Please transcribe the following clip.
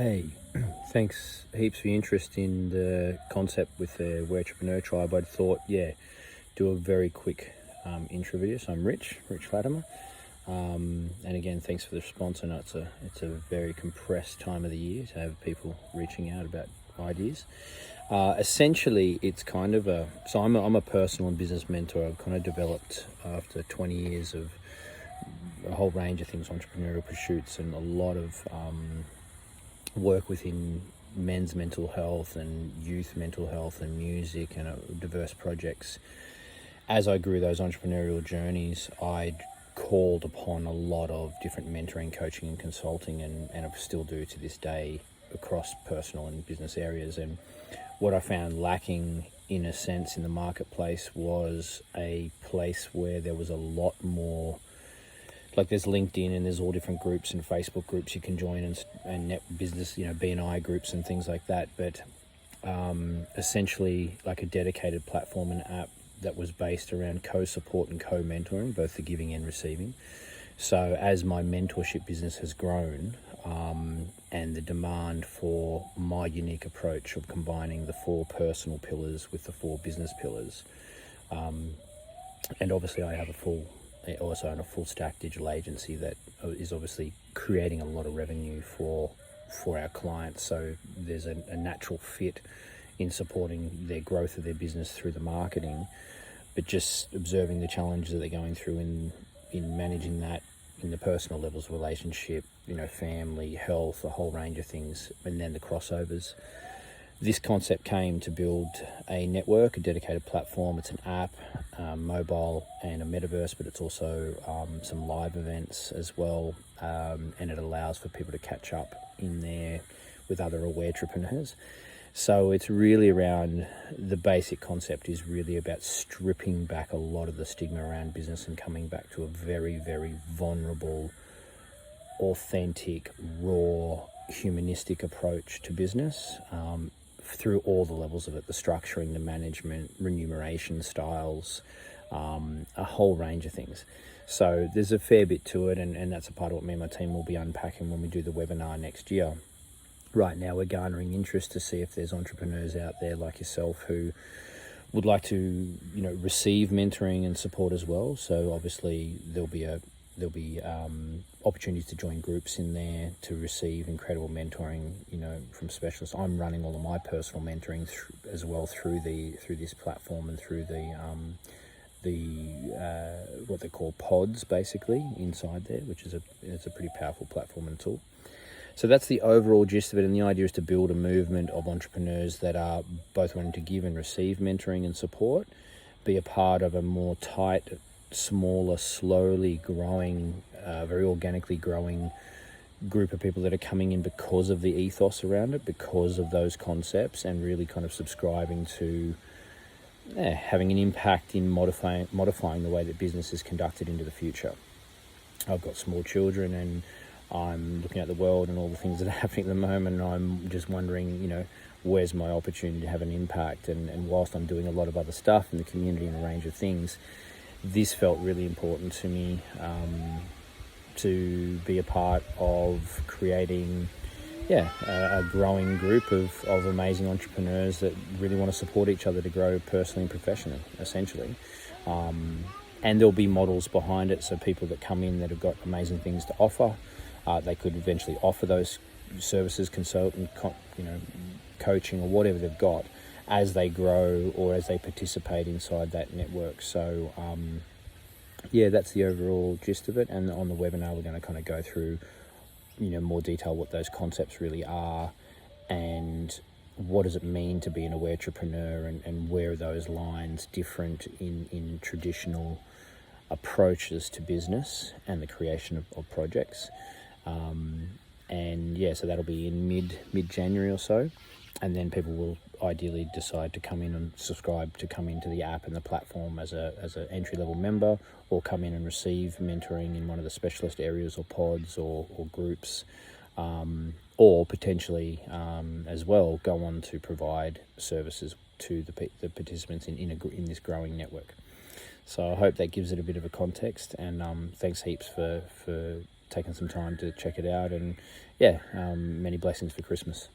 Hey, thanks heaps for your interest in the concept with the Awaretrepreneur tribe. I thought, do a very quick intro video. So I'm Rich Latimer. And again, thanks for the response. I know it's a very compressed time of the year to have people reaching out about ideas. Essentially, it's kind of I'm a personal and business mentor. I've kind of developed after 20 years of a whole range of things, entrepreneurial pursuits, and a lot of work within men's mental health and youth mental health and music and diverse projects. As I grew those entrepreneurial journeys, I called upon a lot of different mentoring, coaching and consulting, and I still do to this day across personal and business areas. And what I found lacking in a sense in the marketplace was a place where there was a lot more, like there's LinkedIn and there's all different groups and Facebook groups you can join and net business, BNI groups and things like that. But essentially like a dedicated platform and app that was based around co-support and co-mentoring, both the giving and receiving. So as my mentorship business has grown and the demand for my unique approach of combining the 4 personal pillars with the 4 business pillars, and obviously I have a full stack digital agency that is obviously creating a lot of revenue for our clients. So there's a natural fit in supporting their growth of their business through the marketing, but just observing the challenges that they're going through in managing that in the personal levels of relationship, family, health, a whole range of things, and then the crossovers. This concept came to build a network, a dedicated platform. It's an app, mobile and a metaverse, but it's also some live events as well. And it allows for people to catch up in there with other Awaretrepreneurs. So it's really around, the basic concept is really about stripping back a lot of the stigma around business and coming back to a very, very vulnerable, authentic, raw, humanistic approach to business. Through all the levels of it, the structuring, the management, remuneration styles, a whole range of things. So there's a fair bit to it, and that's a part of what me and my team will be unpacking when we do the webinar next year. Right now we're garnering interest to see if there's entrepreneurs out there like yourself who would like to, receive mentoring and support as well. So obviously there'll be opportunities to join groups in there to receive incredible mentoring, from specialists. I'm running all of my personal mentoring as well through this platform and through the what they call pods basically inside there, which is it's a pretty powerful platform and tool. So that's the overall gist of it, and the idea is to build a movement of entrepreneurs that are both wanting to give and receive mentoring and support, be a part of a more tight, smaller, slowly growing, very organically growing group of people that are coming in because of the ethos around it, because of those concepts, and really kind of subscribing to having an impact in modifying the way that business is conducted into the future. I've got small children and I'm looking at the world and all the things that are happening at the moment, and I'm just wondering, where's my opportunity to have an impact? And whilst I'm doing a lot of other stuff in the community and a range of things, this felt really important to me, to be a part of creating a growing group of amazing entrepreneurs that really want to support each other to grow personally and professionally, essentially. And there'll be models behind it, so people that come in that have got amazing things to offer, they could eventually offer those services, consultant, coaching or whatever they've got as they grow or as they participate inside that network. So that's the overall gist of it. And on the webinar we're going to kind of go through more detail what those concepts really are and what does it mean to be an Awaretrepreneur, and where are those lines different in traditional approaches to business and the creation of projects. So that'll be in mid-January or so, and then people will ideally decide to come in and subscribe to come into the app and the platform as an entry-level member, or come in and receive mentoring in one of the specialist areas or pods or groups, or potentially as well go on to provide services to the participants in this growing network. So I hope that gives it a bit of a context, and thanks heaps for taken some time to check it out. And yeah, many blessings for Christmas.